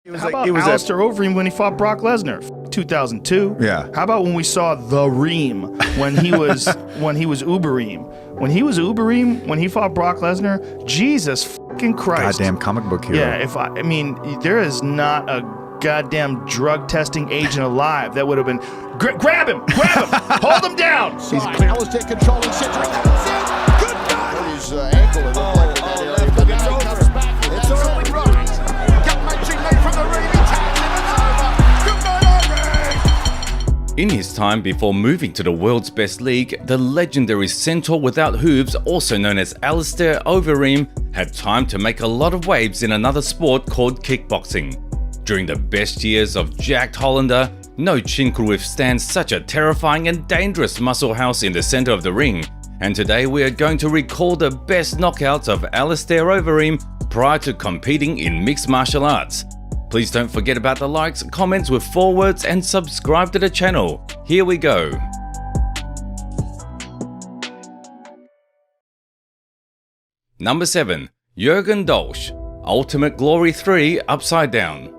How about Alistair Overeem when he fought Brock Lesnar, 2002? Yeah. How about when we saw the Reem when he was Overeem? When he was Overeem, when he fought Brock Lesnar, Jesus fucking Christ! Goddamn comic book hero. Yeah. I mean, there is not a goddamn drug testing agent alive that would have been. Grab him! Hold him down! He's Alistair controlling center. That's it. Good God! Hurt his ankle and looked like that area, but now he comes back. It's early right. Gut wrenching leg from the ring. He tags him. It's over. Good night, Overeem. In his time before moving to the world's best league, the legendary centaur without hooves, also known as Alistair Overeem, had time to make a lot of waves in another sport called kickboxing. During the best years of Jacked Hollander, no chin could withstand such a terrifying and dangerous muscle house in the center of the ring, and today we are going to recall the best knockouts of Alistair Overeem prior to competing in mixed martial arts. Please don't forget about the likes, comments with forwards, and subscribe to the channel. Here we go. Number 7. Jürgen Dolch, Ultimate Glory 3 Upside Down.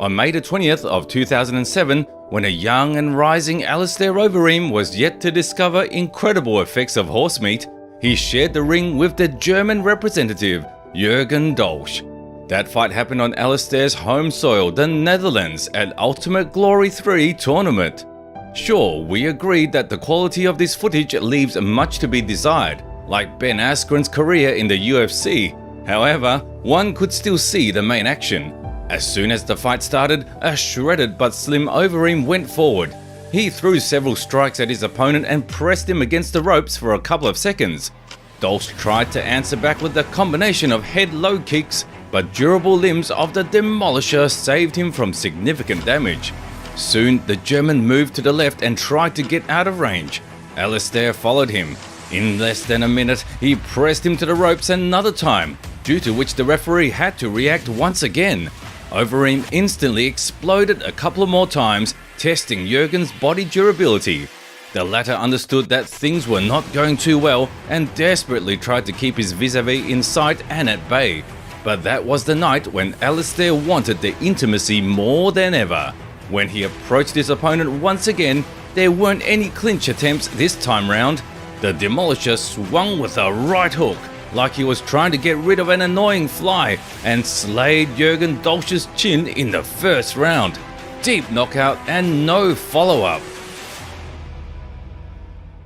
On May the 20th of 2007, when a young and rising Alistair Overeem was yet to discover incredible effects of horse meat, he shared the ring with the German representative, Jürgen Dolch. That fight happened on Alistair's home soil, the Netherlands, at Ultimate Glory 3 tournament. Sure, we agreed that the quality of this footage leaves much to be desired, like Ben Askren's career in the UFC. However, one could still see the main action. As soon as the fight started, a shredded but slim Overeem went forward. He threw several strikes at his opponent and pressed him against the ropes for a couple of seconds. Dolch tried to answer back with a combination of head-low kicks, but durable limbs of the Demolisher saved him from significant damage. Soon, the German moved to the left and tried to get out of range. Alistair followed him. In less than a minute, he pressed him to the ropes another time, due to which the referee had to react once again. Overeem instantly exploded a couple of more times, testing Jürgen's body durability. The latter understood that things were not going too well and desperately tried to keep his vis-a-vis in sight and at bay. But that was the night when Alistair wanted the intimacy more than ever. When he approached his opponent once again, there weren't any clinch attempts this time round. The Demolisher swung with a right hook, like he was trying to get rid of an annoying fly, and slayed Jürgen Dolch's chin in the first round. Deep knockout and no follow-up.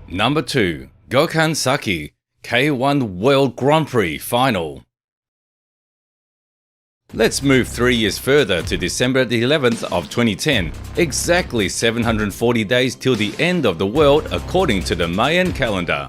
Number 2. Gokhan Saki, K1 World Grand Prix Final. Let's move 3 years further to December the 11th of 2010, exactly 740 days till the end of the world according to the Mayan calendar.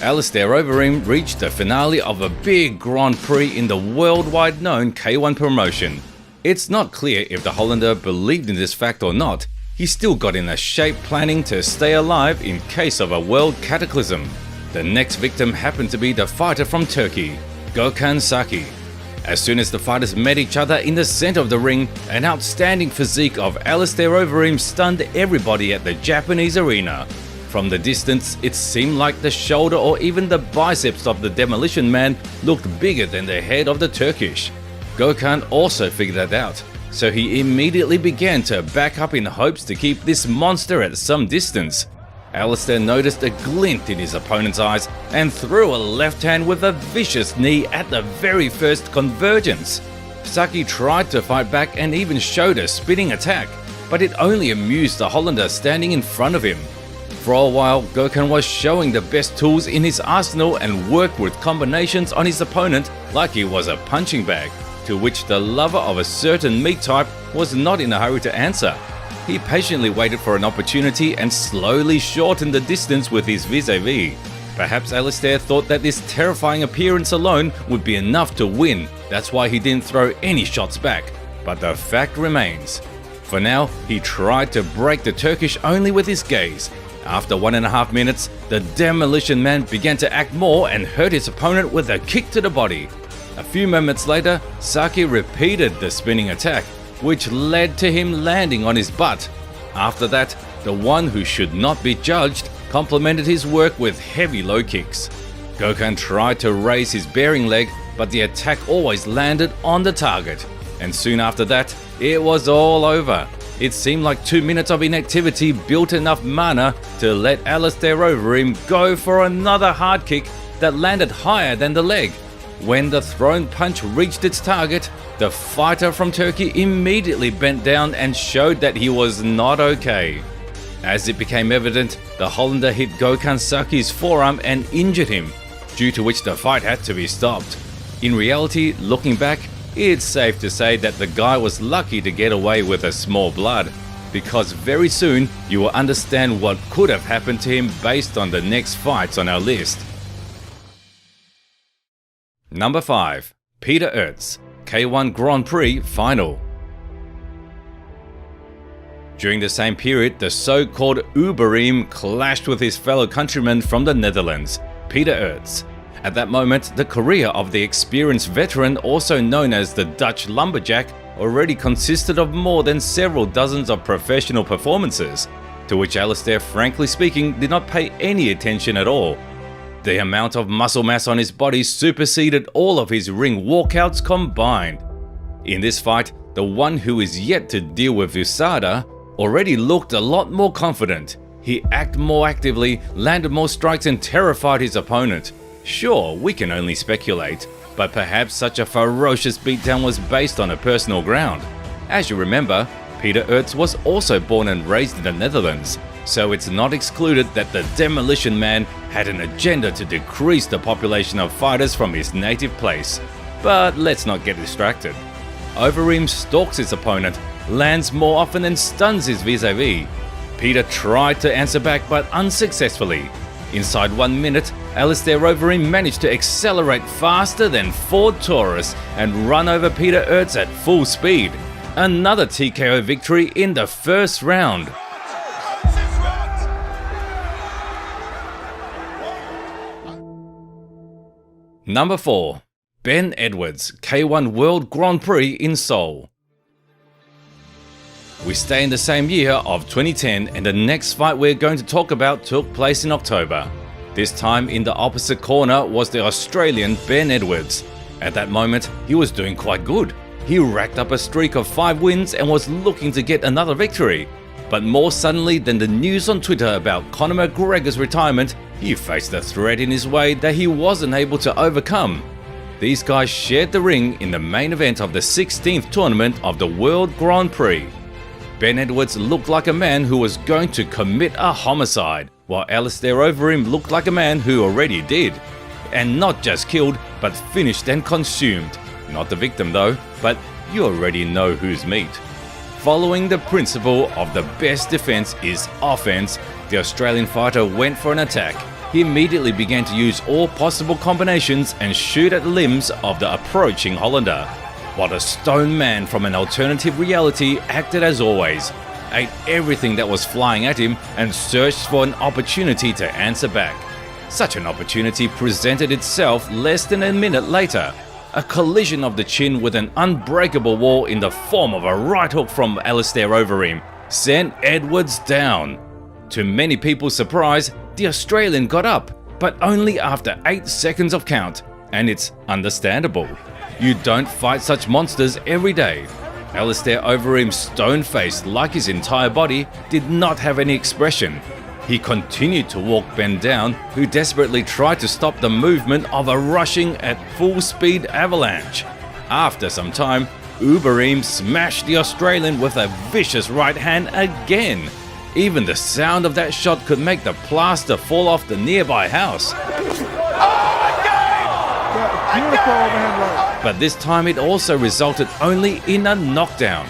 Alistair Overeem reached the finale of a big Grand Prix in the worldwide known K1 promotion. It's not clear if the Hollander believed in this fact or not. He still got in a shape planning to stay alive in case of a world cataclysm. The next victim happened to be the fighter from Turkey, Gokhan Saki. As soon as the fighters met each other in the center of the ring, an outstanding physique of Alistair Overeem stunned everybody at the Japanese arena. From the distance, it seemed like the shoulder or even the biceps of the Demolition Man looked bigger than the head of the Turkish. Gokhan also figured that out, so he immediately began to back up in hopes to keep this monster at some distance. Alistair noticed a glint in his opponent's eyes and threw a left hand with a vicious knee at the very first convergence. Saki tried to fight back and even showed a spinning attack, but it only amused the Hollander standing in front of him. For a while, Gokhan was showing the best tools in his arsenal and worked with combinations on his opponent like he was a punching bag, to which the lover of a certain meat type was not in a hurry to answer. He patiently waited for an opportunity and slowly shortened the distance with his vis-a-vis. Perhaps Alistair thought that this terrifying appearance alone would be enough to win, that's why he didn't throw any shots back. But the fact remains. For now, he tried to break the Turkish only with his gaze. After 1.5 minutes, the Demolition Man began to act more and hurt his opponent with a kick to the body. A few moments later, Saki repeated the spinning attack, which led to him landing on his butt. After that, the one who should not be judged complimented his work with heavy low kicks. Gokhan tried to raise his bearing leg, but the attack always landed on the target. And soon after that, it was all over. It seemed like 2 minutes of inactivity built enough mana to let Alistair Overeem go for another hard kick that landed higher than the leg. When the thrown punch reached its target, the fighter from Turkey immediately bent down and showed that he was not okay. As it became evident, the Hollander hit Gökhan Saki's forearm and injured him, due to which the fight had to be stopped. In reality, looking back, it's safe to say that the guy was lucky to get away with a small blood, because very soon you will understand what could have happened to him based on the next fights on our list. Number 5. Peter Oets, K1 Grand Prix Final. During the same period, the so-called Overeem clashed with his fellow countryman from the Netherlands, Peter Oets. At that moment, the career of the experienced veteran, also known as the Dutch Lumberjack, already consisted of more than several dozens of professional performances, to which Alistair, frankly speaking, did not pay any attention at all. The amount of muscle mass on his body superseded all of his ring walkouts combined. In this fight, the one who is yet to deal with USADA already looked a lot more confident. He acted more actively, landed more strikes and terrified his opponent. Sure, we can only speculate, but perhaps such a ferocious beatdown was based on a personal ground. As you remember, Peter Oets was also born and raised in the Netherlands, so it's not excluded that the Demolition Man had an agenda to decrease the population of fighters from his native place. But let's not get distracted. Overeem stalks his opponent, lands more often and stuns his vis-a-vis. Peter tried to answer back but unsuccessfully. Inside 1 minute, Alistair Overeem managed to accelerate faster than Ford Taurus and run over Peter Oets at full speed. Another TKO victory in the first round. Number 4. Ben Edwards, K1 World Grand Prix in Seoul. We stay in the same year of 2010, and the next fight we're going to talk about took place in October. This time in the opposite corner was the Australian Ben Edwards. At that moment, he was doing quite good. He racked up a streak of 5 wins and was looking to get another victory. But more suddenly than the news on Twitter about Conor McGregor's retirement, he faced a threat in his way that he wasn't able to overcome. These guys shared the ring in the main event of the 16th tournament of the World Grand Prix. Ben Edwards looked like a man who was going to commit a homicide, while Alistair Overeem looked like a man who already did. And not just killed, but finished and consumed. Not the victim though, but you already know who's meat. Following the principle of the best defense is offense, the Australian fighter went for an attack. He immediately began to use all possible combinations and shoot at limbs of the approaching Hollander, while the stone man from an alternative reality acted as always, ate everything that was flying at him and searched for an opportunity to answer back. Such an opportunity presented itself less than a minute later. A collision of the chin with an unbreakable wall in the form of a right hook from Alistair Overeem sent Edwards down. To many people's surprise, the Australian got up, but only after 8 seconds of count, and it's understandable. You don't fight such monsters every day. Alistair Overeem, stone-faced like his entire body, did not have any expression. He continued to walk Ben down, who desperately tried to stop the movement of a rushing at full speed avalanche. After some time, Overeem smashed the Australian with a vicious right hand again. Even the sound of that shot could make the plaster fall off the nearby house. But this time it also resulted only in a knockdown.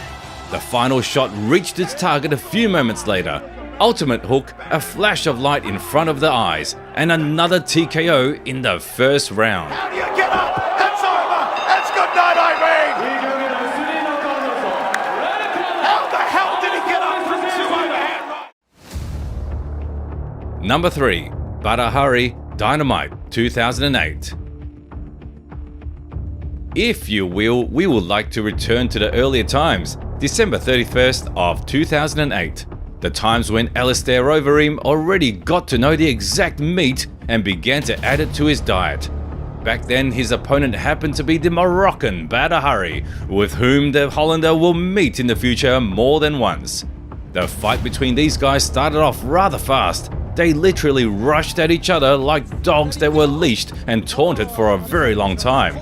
The final shot reached its target a few moments later. Ultimate hook, a flash of light in front of the eyes, and another TKO in the first round. How do you get up? That's over. That's good night, Irene. How the hell did he get up from 2 overhand? Number 3. Badahari Dynamite 2008. If you will, we would like to return to the earlier times, December 31st of 2008. The times when Alistair Overeem already got to know the exact meat and began to add it to his diet. Back then, his opponent happened to be the Moroccan Badahari, with whom the Hollander will meet in the future more than once. The fight between these guys started off rather fast. They literally rushed at each other like dogs that were leashed and taunted for a very long time.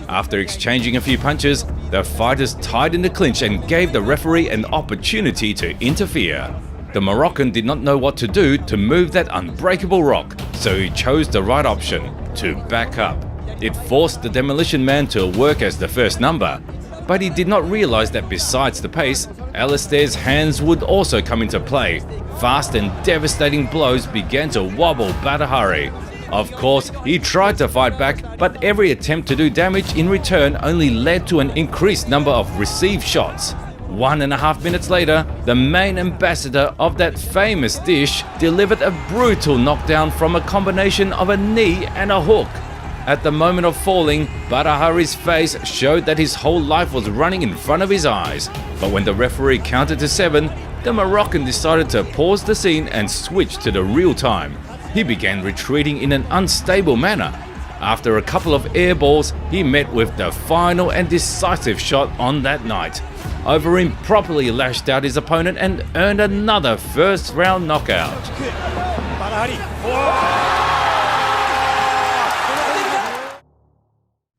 After exchanging a few punches, the fighters tied in the clinch and gave the referee an opportunity to interfere. The Moroccan did not know what to do to move that unbreakable rock, so he chose the right option: to back up. It forced the Demolition Man to work as the first number, but he did not realize that besides the pace, Alistair's hands would also come into play. Fast and devastating blows began to wobble Badahari. Of course, he tried to fight back, but every attempt to do damage in return only led to an increased number of received shots. 1.5 minutes later, the main ambassador of that famous dish delivered a brutal knockdown from a combination of a knee and a hook. At the moment of falling, Badahari's face showed that his whole life was running in front of his eyes. But when the referee counted to 7, the Moroccan decided to pause the scene and switch to the real time. He began retreating in an unstable manner. After a couple of air balls, he met with the final and decisive shot on that night. Overeem properly lashed out his opponent and earned another first-round knockout.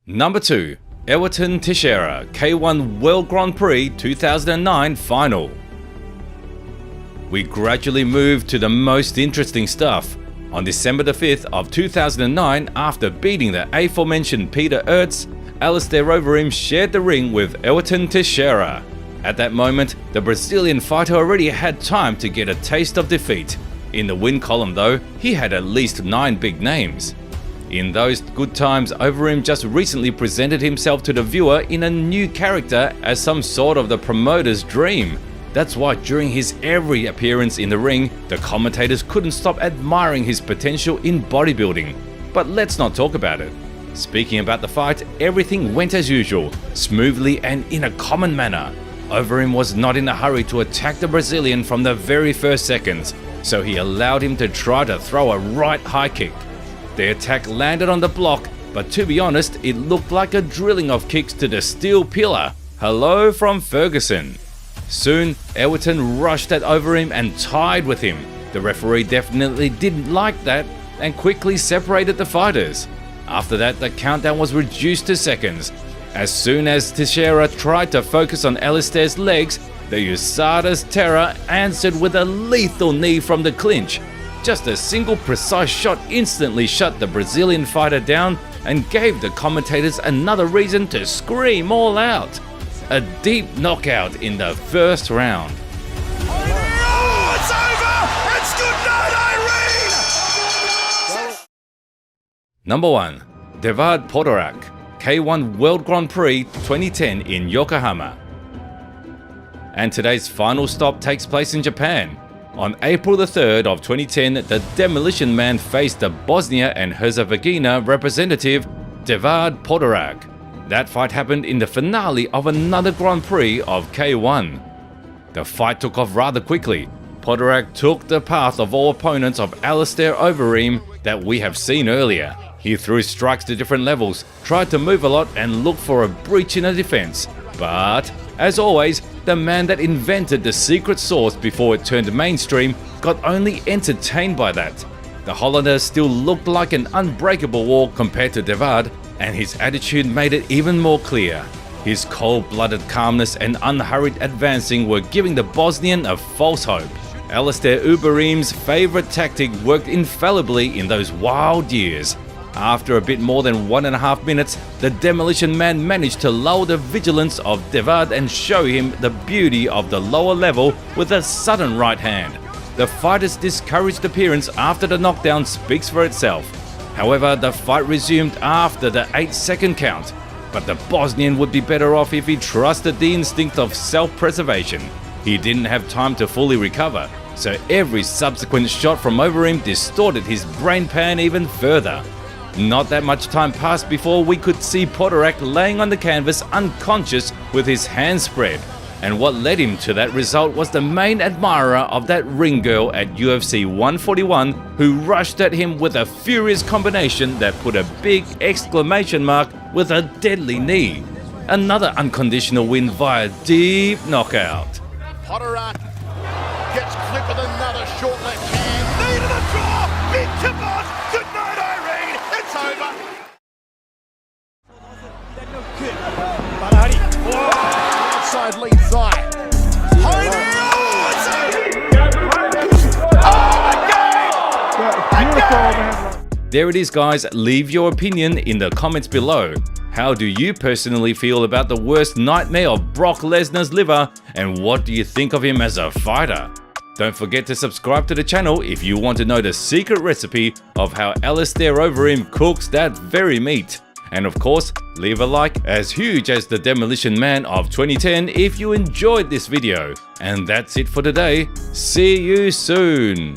Number 2. Everton Teixeira K1 World Grand Prix 2009 Final. We gradually moved to the most interesting stuff. On December the 5th of 2009, after beating the aforementioned Peter Ertz, Alistair Overeem shared the ring with Everton Teixeira. At that moment, the Brazilian fighter already had time to get a taste of defeat. In the win column though, he had at least 9 big names. In those good times, Overeem just recently presented himself to the viewer in a new character as some sort of the promoter's dream. That's why during his every appearance in the ring, the commentators couldn't stop admiring his potential in bodybuilding. But let's not talk about it. Speaking about the fight, everything went as usual, smoothly and in a common manner. Overeem was not in a hurry to attack the Brazilian from the very first seconds, so he allowed him to try to throw a right high kick. The attack landed on the block, but to be honest, it looked like a drilling of kicks to the steel pillar. Hello from Ferguson. Soon, Everton rushed at Overeem and tied with him. The referee definitely didn't like that and quickly separated the fighters. After that, the countdown was reduced to seconds. As soon as Teixeira tried to focus on Alistair's legs, the USADA's terror answered with a lethal knee from the clinch. Just a single precise shot instantly shut the Brazilian fighter down and gave the commentators another reason to scream all out. A deep knockout in the first round. Oh, it's over! It's good night, Irene! Number 1. Devad Podorak K1 World Grand Prix 2010 in Yokohama. And today's final stop takes place in Japan. On April the 3rd of 2010, the Demolition Man faced the Bosnia and Herzegovina representative Devad Podorak. That fight happened in the finale of another Grand Prix of K1. The fight took off rather quickly. Podorak took the path of all opponents of Alistair Overeem that we have seen earlier. He threw strikes to different levels, tried to move a lot and looked for a breach in a defense. But, as always, the man that invented the secret sauce before it turned mainstream got only entertained by that. The Hollander still looked like an unbreakable wall compared to Devad, and his attitude made it even more clear. His cold-blooded calmness and unhurried advancing were giving the Bosnian a false hope. Alistair Overeem's favourite tactic worked infallibly in those wild years. After a bit more than 1.5 minutes, the Demolition Man managed to lull the vigilance of Devad and show him the beauty of the lower level with a sudden right hand. The fighter's discouraged appearance after the knockdown speaks for itself. However, the fight resumed after the 8-second count, but the Bosnian would be better off if he trusted the instinct of self-preservation. He didn't have time to fully recover, so every subsequent shot from Overeem distorted his brain pan even further. Not that much time passed before we could see Podorak laying on the canvas unconscious with his hands spread. And what led him to that result was the main admirer of that ring girl at UFC 141 who rushed at him with a furious combination that put a big exclamation mark with a deadly knee. Another unconditional win via deep knockout. Potter gets clipped with another short left hand. Knee to the jaw. Big tip on. Good night, Irene. It's over. Outside lead thigh. There it is, guys. Leave your opinion in the comments below. How do you personally feel about the worst nightmare of Brock Lesnar's liver, and what do you think of him as a fighter? Don't forget to subscribe to the channel if you want to know the secret recipe of how Alistair Overeem cooks that very meat. And of course, leave a like as huge as the Demolition Man of 2010 if you enjoyed this video. And that's it for today. See you soon.